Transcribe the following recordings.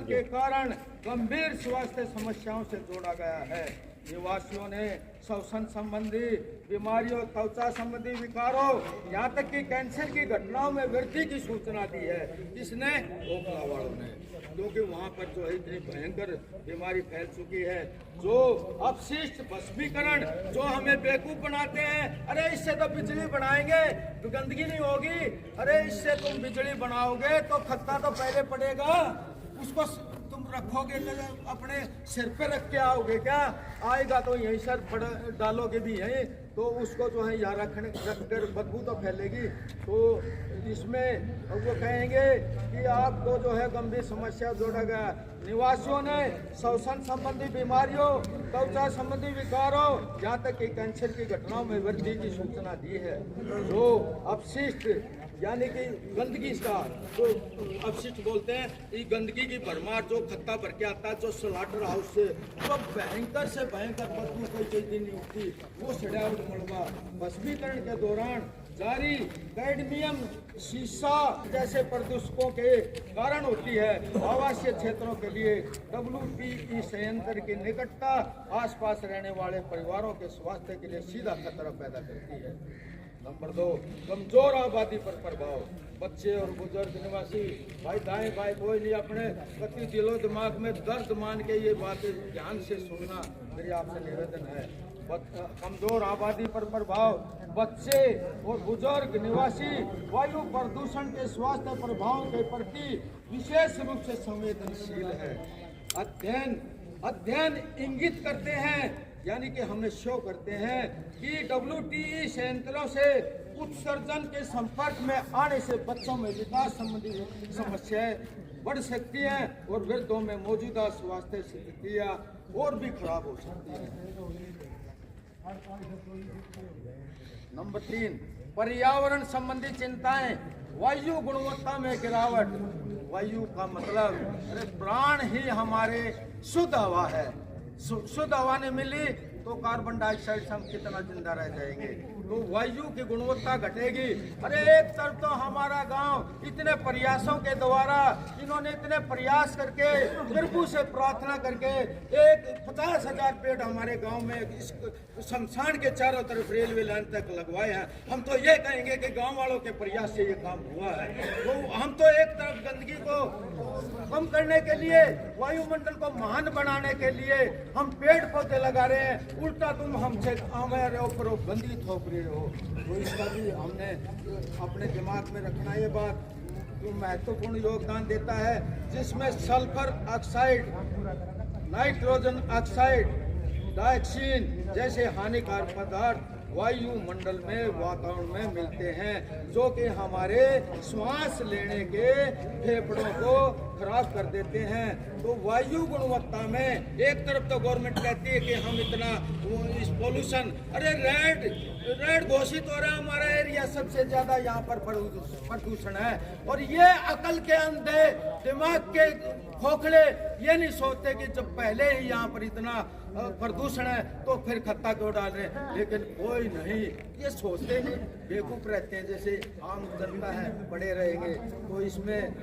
के कारण गंभीर स्वास्थ्य समस्याओं से जोड़ा गया है। निवासियों ने श्वसन संबंधी बीमारियों, त्वचा संबंधी विकारों, यहाँ तक कि कैंसर की घटनाओं में वृद्धि की सूचना दी है। किसने? ओखला वालों ने, क्योंकि वहाँ पर जो है इतनी भयंकर बीमारी फैल चुकी है। जो अपशिष्ट भस्मीकरण जो हमें बेवकूफ बनाते हैं, अरे इससे तो बिजली बनाएंगे तो गंदगी नहीं होगी, अरे इससे तुम बिजली बनाओगे तो खत्ता तो पहले पड़ेगा, उसको तुम रखोगे तो अपने सिर पे रख के आओगे क्या? आएगा तो यहीं सर डालोगे भी यहीं, तो उसको जो है यहाँ रख कर बदबू तो फैलेगी। तो इसमें वो कहेंगे कि आपको जो है गंभीर समस्या जोड़ा गया। निवासियों ने श्वसन संबंधी बीमारियों, त्वचा संबंधी विकारों, यहाँ तक कि कैंसर की घटनाओं में वृद्धि की सूचना दी है। जो अपशिष्ट यानी कि गंदगी का जो अपशिष्ट बोलते हैं, ये गंदगी की भरमार जो खत्ता भर के आता है, जो स्लाटर हाउस से जो भयंकर से भयंकर बदबू कोई चीज नहीं उठती, वो सड़ावट मलबा भस्मीकरण के दौरान जारी कैडमियम, शीशा जैसे प्रदूषकों के कारण होती है। आवासीय क्षेत्रों के लिए WTE संयंत्र की निकटता आसपास रहने वाले परिवारों के स्वास्थ्य के लिए सीधा खतरा पैदा करती है। नंबर 2, कमजोर आबादी पर प्रभाव। बच्चे और बुजुर्ग निवासी भाई दाएं बाएं कोई नहीं, अपने गति दिलो दिमाग में दर्द मान के ये बातें ध्यान से सुनना मेरी आपसे निवेदन है। कमजोर आबादी पर प्रभाव। बच्चे और बुजुर्ग निवासी वायु प्रदूषण के स्वास्थ्य प्रभावों के प्रति विशेष रूप से संवेदनशील है। अध्ययन इंगित करते हैं, यानी कि हमें शो करते हैं कि WTE संयंत्रों से उत्सर्जन के संपर्क में आने से बच्चों में विकास संबंधी समस्याएं बढ़ सकती हैं और वृद्धों में मौजूदा स्वास्थ्य स्थितियां और भी खराब हो सकती हैं। नंबर 3, पर्यावरण संबंधी चिंताएं। वायु गुणवत्ता में गिरावट। वायु का मतलब अरे प्राण ही हमारे शुद्ध हवा है। शुद्ध हवा नहीं मिली तो कार्बन डाइऑक्साइड से हम कितना जिंदा रह जाएंगे, तो वायु की गुणवत्ता घटेगी। अरे एक तरफ तो हमारा गांव इतने प्रयासों के द्वारा, इन्होंने इतने प्रयास करके प्रभु से प्रार्थना करके एक 50,000 पेड़ हमारे गांव में इस शमशान के चारों तरफ रेलवे लाइन तक लगवाए हैं। हम तो ये कहेंगे कि गांव वालों के प्रयास से ये काम हुआ है। तो हम तो एक तरफ गंदगी को कम करने के लिए, वायुमंडल को महान बनाने के लिए हम पेड़ पौधे लगा रहे हैं, उल्टा तुम हमसे हमारे ऊपर गंदगी थोप रहे हो। तो इसका भी हमने अपने दिमाग में रखना। ये बात जो महत्वपूर्ण योगदान देता है, जिसमें sulphur oxide, nitrogen oxide, dioxin जैसे हानिकारक पदार्थ वायुमंडल में, वातावरण में मिलते हैं, जो कि हमारे श्वास लेने के फेफड़ों को खराब कर देते हैं। तो वायु गुणवत्ता में एक तरफ तो गवर्नमेंट कहती है कि हम इतना इस पोल्यूशन, अरे रेड घोषित हो रहा है हमारा एरिया, सबसे ज्यादा यहाँ पर प्रदूषण है। और ये अकल के अंधे, दिमाग के खोखले ये नहीं सोचते कि जब पहले ही यहाँ पर इतना प्रदूषण है तो फिर खत्ता क्यों डाल रहे हैं। लेकिन कोई नहीं ये सोचते नहीं, बेवकूफ रहते हैं, जैसे आम जनता है पड़े रहेंगे। तो इसमें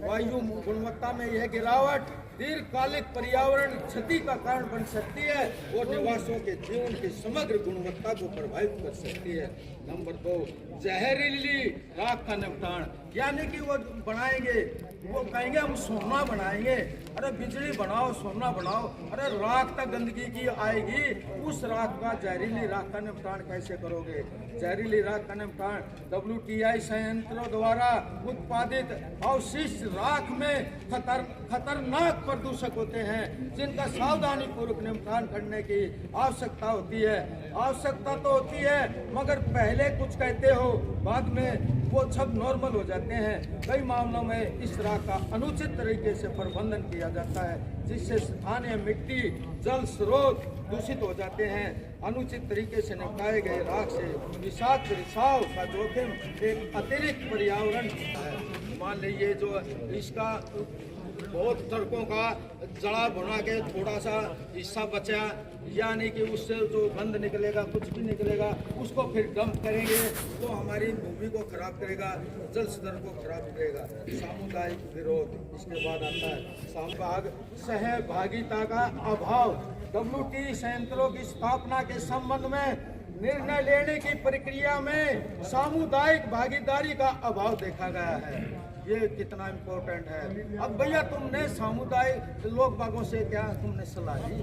वायु गुणवत्ता में यह गिरावट दीर्घकालिक पर्यावरण क्षति का कारण बन सकती है और निवासियों के जीवन की समग्र गुणवत्ता को प्रभावित कर सकती है। नंबर 2, जहरीली राख का निपटान। यानी कि वो बनाएंगे, वो कहेंगे हम सोना बनाएंगे, अरे बिजली बनाओ, सोना बनाओ, अरे राख तक गंदगी की आएगी, उस राख का, जहरीली राख का निपटान कैसे करोगे? जहरीली राख का निपटान WTI संयंत्रों द्वारा उत्पादित अवशिष्ट राख में खतरनाक प्रदूषक होते हैं, जिनका सावधानी पूर्वक निपटान करने की आवश्यकता होती है। आवश्यकता तो होती है, मगर पहले कुछ कहते हो, बाद में वो सब नॉर्मल हो जाते हैं। कई मामलों में इस राख का अनुचित तरीके से प्रबंधन किया जाता है, जिससे स्थानीय मिट्टी, जल स्रोत दूषित हो जाते हैं। अनुचित तरीके से निपटाए गए राख से विषाक्त रिसाव का जोखिम एक अतिरिक्त पर्यावरण है। मान लीजिए जो इसका बहुत सड़कों का जड़ा बना के थोड़ा सा हिस्सा बचा, यानी कि उससे जो गंद निकलेगा, कुछ भी निकलेगा, उसको फिर डंप करेंगे तो हमारी भूमि को खराब करेगा, जल स्तर को खराब करेगा। सामुदायिक विरोध। इसके बाद आता है सहभागिता का अभाव। WTE संयंत्रों की स्थापना के संबंध में निर्णय लेने की प्रक्रिया में सामुदायिक भागीदारी का अभाव देखा गया है। ये कितना इम्पोर्टेंट है। अब भैया तुमने सामुदायिक लोग बागों से क्या तुमने सलाह ली,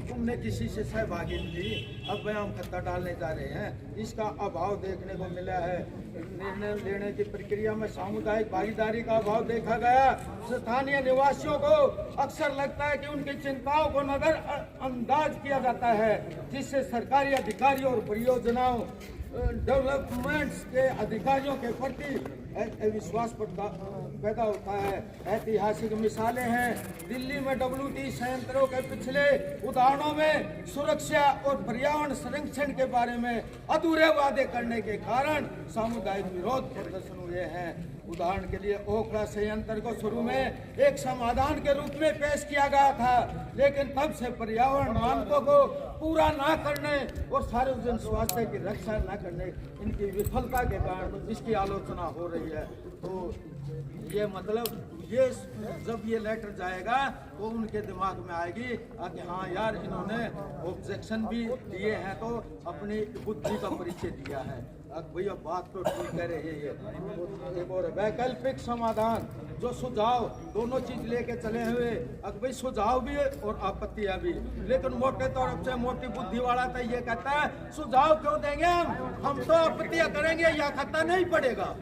तुमने किसी से सहभागी ली, अब भैया हम खत्ता डालने जा रहे हैं, इसका अभाव देखने को मिला है। निर्णय लेने की प्रक्रिया में सामुदायिक भागीदारी का अभाव देखा गया। स्थानीय निवासियों को अक्सर लगता है कि उनकी चिंताओं को नजरअंदाज किया जाता है, जिससे सरकारी अधिकारियों और परियोजनाओं डेवलपमेंट्स के अधिकारियों के प्रति विश्वास पैदा होता है। ऐतिहासिक मिसालें हैं। दिल्ली में WTE संयंत्रों के पिछले उदाहरणों में सुरक्षा और पर्यावरण संरक्षण के बारे में अधूरे वादे करने के कारण सामुदायिक विरोध प्रदर्शन हुए हैं। उदाहरण के लिए ओखला संयंत्र को शुरू में एक समाधान के रूप में पेश किया गया था, लेकिन तब से पर्यावरण मानकों को पूरा ना करने और सार्वजनिक स्वास्थ्य की रक्षा न करने, इनकी विफलता के कारण इसकी आलोचना हो रही है। तो ये मतलब ये जब ये लेटर जाएगा तो उनके दिमाग में आएगी कि हाँ यार इन्होंने ऑब्जेक्शन भी दिए हैं तो अपनी बुद्धि का परिचय दिया है। अब भैया बात तो ठीक कह रहे हैं। ये एक और वैकल्पिक समाधान, जो सुझाव दोनों चीज लेके चले हुए, अब भाई सुझाव भी और आपत्तियां भी, लेकिन मोटे तौर से मोटी बुद्धि वाला तो ये कहता है सुझाव क्यों देंगे हम तो आपत्तियां करेंगे, यहाँ खत्ता नहीं पड़ेगा,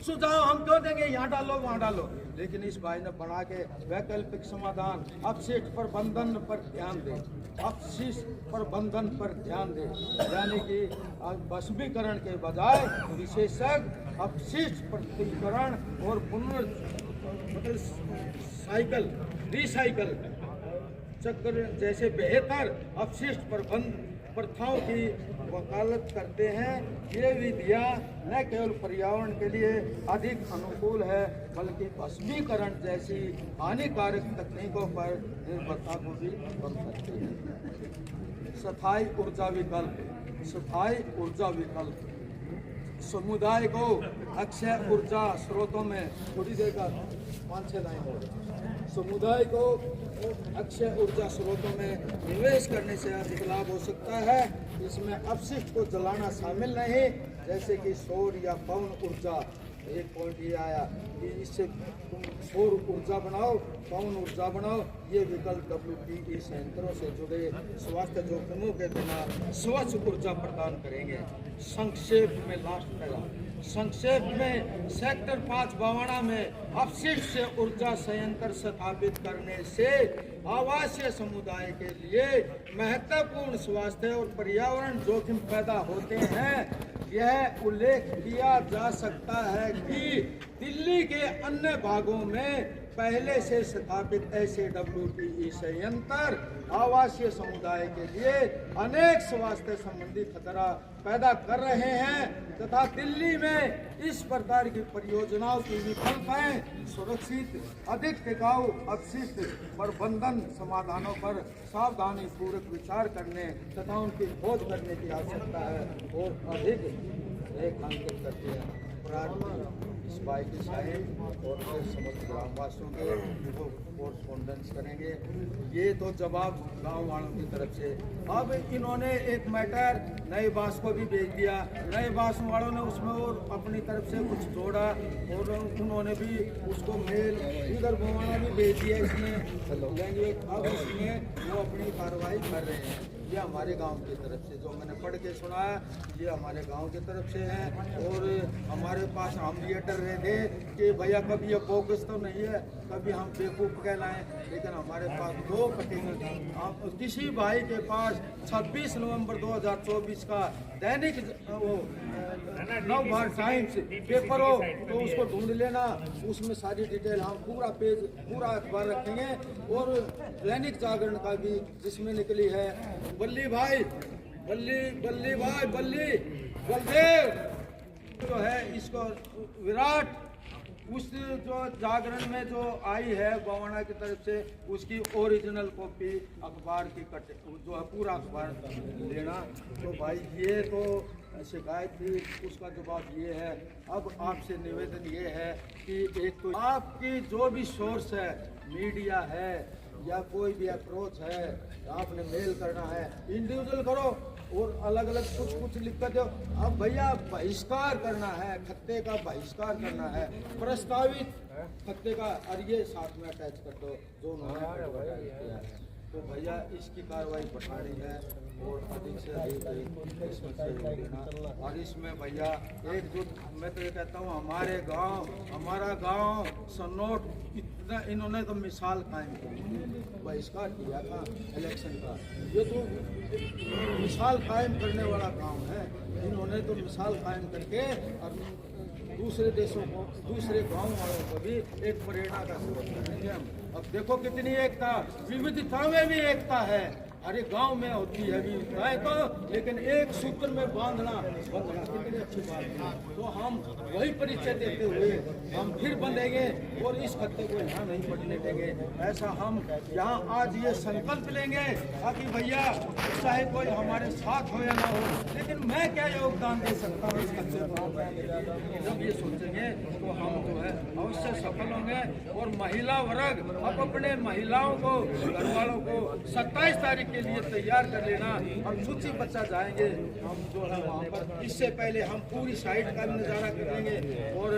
सुझाव हम क्यों देंगे, यहाँ डालो वहाँ डालो। लेकिन इस भाई ने बना के वैकल्पिक समाधान, अपशिष्ट प्रबंधन पर ध्यान दे, अपशिष्ट प्रबंधन पर ध्यान दे, यानी कि भस्मीकरण के बजाय विशेषज्ञ अपशिष्ट पृथक्करण और साइकिल रिसाइकल चक्र जैसे बेहतर अपशिष्ट प्रबंधन प्रथाओं की वकालत करते हैं। ये विधियाँ न केवल पर्यावरण के लिए अधिक अनुकूल है, बल्कि भस्मीकरण जैसी हानिकारक तकनीकों पर निर्भरता को भी कम करती है। स्थायी ऊर्जा विकल्प। स्थायी ऊर्जा विकल्प समुदाय को अक्षय ऊर्जा स्रोतों में, थोड़ी देर का 5-6 लाइन हो, समुदाय को अक्षय ऊर्जा स्रोतों में निवेश करने से अधिक लाभ हो सकता है। इसमें अपशिष्ट को जलाना शामिल नहीं, जैसे कि सौर या पवन ऊर्जा। एक पॉइंट ये आया कि इससे तुम सौर ऊर्जा बनाओ, पवन ऊर्जा बनाओ। ये विकल्प WTE संयंत्रों से जुड़े स्वास्थ्य जोखिमों के बिना स्वच्छ ऊर्जा प्रदान करेंगे। संक्षेप में लास्ट पैरा, संक्षेप में सेक्टर 5 बवाना में अपशिष्ट से ऊर्जा संयंत्र स्थापित करने से आवासीय समुदाय के लिए महत्वपूर्ण स्वास्थ्य और पर्यावरण जोखिम पैदा होते हैं। यह उल्लेख किया जा सकता है कि दिल्ली के अन्य भागों में पहले से स्थापित ऐसे WTE संयंत्र आवासीय समुदाय के लिए अनेक स्वास्थ्य संबंधी खतरा पैदा कर रहे हैं तथा दिल्ली में इस प्रकार की परियोजनाओं की विफलताएं सुरक्षित अधिक टिकाऊ अपशिष्ट प्रबंधन समाधानों पर सावधानी पूर्वक विचार करने तथा उनकी खोज करने की आवश्यकता है और अधिक रेखांकित करते हैं। इस बाई की साइन और समस्त ग्रामवासियों के वो कोरस्पॉन्डेंस करेंगे। ये तो जवाब गांव वालों की तरफ से। अब इन्होंने एक मैटर नए बास को भी भेज दिया, नए बास वालों ने उसमें और अपनी तरफ से कुछ जोड़ा और उन्होंने भी उसको मेल इधर भवाना भी भेज दिया इसमें लैंग्वेज। अब इसमें वो अपनी कार्रवाई कर रहे हैं। ये हमारे गांव की तरफ से जो मैंने पढ़ के सुना है, ये हमारे गांव की तरफ से है। और हमारे पास हम ये डर रहे थे कि भैया कभी ये बोगस तो नहीं है, कभी हम बेवकूफ़ कहलाएं, लेकिन हमारे पास 2 कटिंग आप किसी भाई के पास 26 नवंबर 2024 का दैनिक वो नवभारत टाइम्स पेपर हो तो उसको ढूंढ लेना, उसमें सारी डिटेल हम पूरा पेज पूरा अखबार रखेंगे। और दैनिक जागरण का भी जिसमें निकली है बल्ली भाई बलदेव जो है, इसको विराट उस जो जागरण में जो आई है गोवाना की तरफ से उसकी ओरिजिनल कॉपी अखबार की कट जो है पूरा अखबार लेना। तो भाई ये तो शिकायत थी, उसका जवाब ये है। अब आपसे निवेदन ये है कि एक तो आपकी जो भी सोर्स है, मीडिया है या कोई भी अप्रोच है, आपने मेल करना है, इंडिविजुअल करो और अलग अलग कुछ लिख कर दो। अब भैया बहिष्कार करना है, खत्ते का बहिष्कार करना है, प्रस्तावित खत्ते का, और ये साथ में अटैच कर दो जो उन्होंने किया है। तो भैया इसकी कार्रवाई बढ़ानी है और अधिक से अधिक इसमें सहयोग देना। और इसमें भैया एकजुट, मैं तो ये कहता हूँ हमारे गांव, हमारा गांव सन्नोट इतना इन्होंने तो मिसाल कायम की, बहिष्कार किया था इलेक्शन का, ये तो मिसाल कायम करने वाला गांव है। इन्होंने तो मिसाल कायम करके और दूसरे देशों को, दूसरे गांव वालों को भी एक प्रेरणा का स्रोत करेंगे हम। अब देखो कितनी एकता, विविधता में भी एकता है। अरे गांव में होती है विविधताएं तो, लेकिन एक सूत्र में बांधना कितनी अच्छी बात है। तो हम वही परिचय देते हुए हम फिर बंधेंगे और इस खत्ते को यहाँ नहीं पड़ने देंगे। ऐसा हम यहाँ आज ये संकल्प लेंगे ताकि भैया चाहे कोई हमारे साथ हो या ना हो, लेकिन मैं क्या योगदान दे सकता हूँ इस खत्ते को, जब ये सोचेंगे तो हम जो है अवश्य सफल होंगे। और महिला वर्ग अब अपने महिलाओं को, घर वालों को 27 तारीख के लिए तैयार कर लेना। हम सूची बच्चा जाएंगे, हम जो है वहाँ पर इससे पहले हम पूरी साइट का नज़ारा कर लेंगे और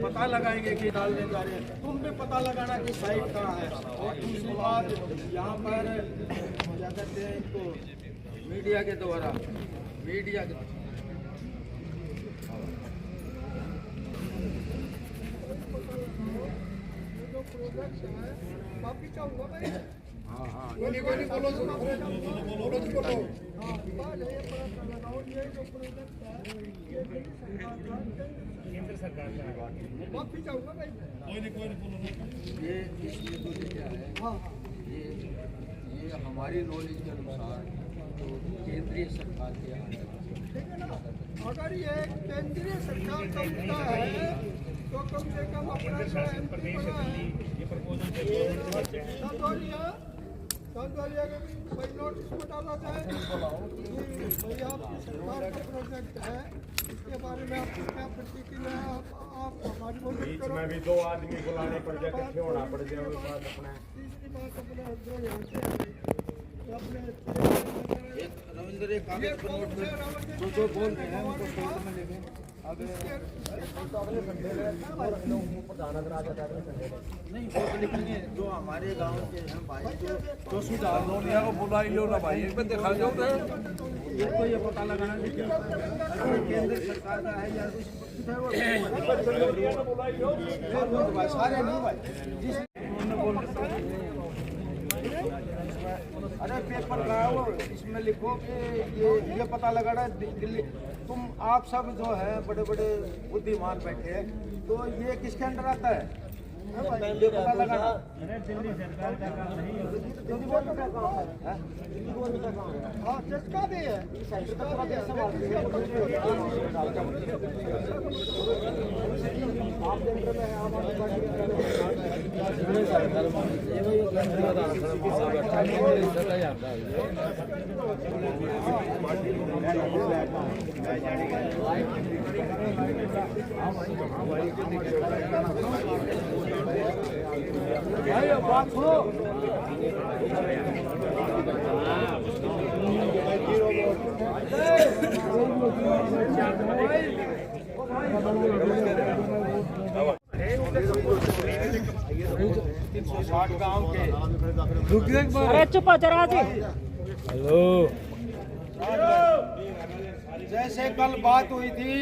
पता लगाएंगे कि डालने जा रहे हैं। तुम भी पता लगाना कि साइट कहाँ है। और दूसरी बात, यहाँ पर क्या कहते हैं इनको, मीडिया के द्वारा, मीडिया के हाँ हाँ बोलो केंद्र सरकार का माफी चाहूंगा भाई। ये इसमें तो क्या है, ये हमारी नॉलेज के अनुसार तो केंद्रीय सरकार के अगर ये केंद्रीय सरकार का मुद्दा है तो कम से कम अपना जो एमपी बना है संतोलिया के भाई नोटिस में डाला जाए भाई आपकी सरकार का प्रोजेक्ट है, इसके बारे में आपकी क्या प्रतिक्रिया है, आप हमारी मदद करो। मैं भी 2 आदमी बुलाने पड़ जाए, इकट्ठे होना पड़ जाए। तीसरी बात अपने जो यहाँ से अपने रविंद्र एक कागज पर नोट में जो बोल रहे हैं उनको फोल्ड में लिखें। नहीं वो तो लिखेंगे जो हमारे गांव के हैं भाई, जो सुधार को बुला लो ना भाई, एक बार दिखा दो तो ये तो ये पता लगाना चाहिए केंद्र सरकार का है या सारे नहीं भाई। अरे पेपर लाओ, इसमें लिखो कि ये पता लगाना दिल्ली, तुम आप सब जो है बड़े बड़े बुद्धिमान बैठे हैं, तो ये किसके अंडर आता है? ये पता लगाना दिल्ली सरकार का काम नहीं, दिल्ली बोर्ड का काम है, दिल्ली बोर्ड का काम है। हाँ जिसका भी है, बात सुनो, गाँव के अरे चुप हो जरा जी। हेलो, जैसे कल बात हुई थी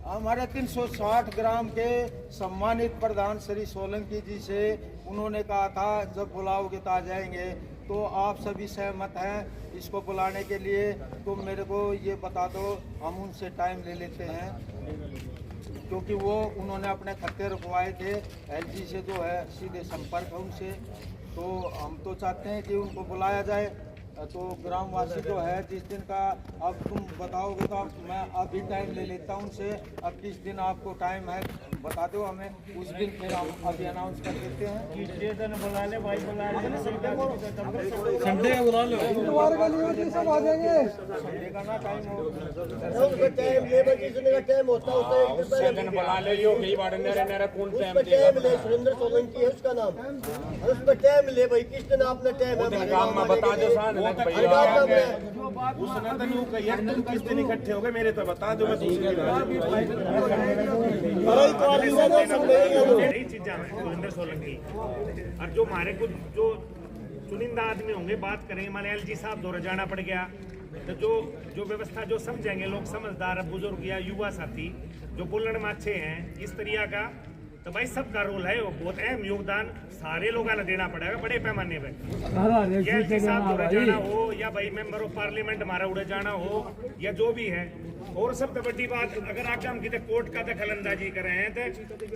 हमारे 360 ग्राम के सम्मानित प्रधान श्री सोलंकी जी से, उन्होंने कहा था जब बुलाओगे तो आ जाएंगे। तो आप सभी सहमत हैं इसको बुलाने के लिए, तो मेरे को ये बता दो, हम उनसे टाइम ले लेते हैं, क्योंकि वो उन्होंने अपने खत्ते रुकवाए थे एलजी से, जो है सीधे संपर्क है उनसे। तो हम तो चाहते हैं कि उनको बुलाया जाए, तो ग्रामवासी जो है जिस दिन का अब तुम बताओगे तो अब मैं अभी टाइम ले लेता हूँ उनसे। अब किस दिन आपको टाइम है बता दो हमें, उस दिन फिर हम अभी अनाउंस कर देते हैं। संडे का बुला ले इतवार के लिए भी सब आ जाएंगे। संडे का ना टाइम हो, टाइम लेबर किसी का टाइम होता है बुला ले यो कई बार मेरा कौन टाइम टाइम ले सुरेंद्र सोलंकी है उसका नाम, उस पर टाइम ले भाई किस दिन आपने टाइम है काम में बता दो सान उसने तो यूं कही तुम किस दिन इकट्ठे हो गए मेरे तो बता दो मैं दूसरी नई चीजें हैं सुरेंद्र सोलंकी और जो हमारे कुछ जो चुनिंदा आदमी होंगे बात करें हमारे एलजी साहब दौरा जाना पड़ गया तो जो व्यवस्था जो समझेंगे लोग समझदार बुजुर्ग या युवा साथी जो बोलने में अच्छे हैं इस तरीका का, तो भाई सबका रोल है वो बहुत अहम योगदान सारे लोगों ने देना पड़ेगा बड़े पैमाने पर। एलजी साहब दौरा जाना हो या भाई मेंबर ऑफ पार्लियामेंट हमारा उड़े जाना हो या जो भी है, और सबसे बड़ी बात अगर आके हम किसी कोर्ट का दखल अंदाजी कर रहे हैं तो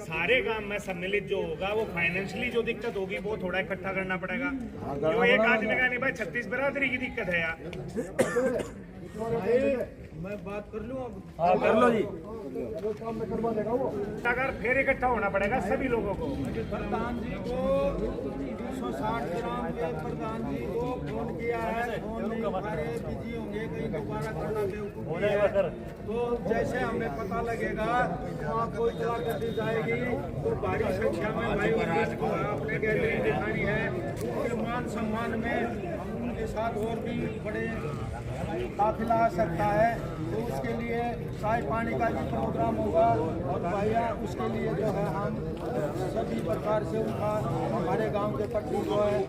सारे काम में सम्मिलित जो होगा वो फाइनेंशियली जो दिक्कत होगी वो थोड़ा इकट्ठा करना पड़ेगा। जो एक आदमी का नहीं भाई 36 बिरादरी की दिक्कत है यार। मैं बात कर लूँ अब? कर लो जी। अगर फिर इकट्ठा होना पड़ेगा सभी लोगों को। प्रधान जी को 260 ग्राम के प्रधान जी को फोन किया है, फोन नहीं उठा रहे, बिजी होंगे, कहीं दोबारा करना बेवकूफी है। तो जैसे हमें पता लगेगा तो आपको इतला कर दी जाएगी। तो भारी संख्या में भाई को अपने गैलरी दिखानी है, उनके मान सम्मान में हम उनके साथ और भी बड़े काफिला आ सकता है। तो उसके लिए चाय पानी का भी प्रोग्राम होगा और भैया उसके लिए जो है हम सभी प्रकार से उनका हमारे गांव के प्रति जो है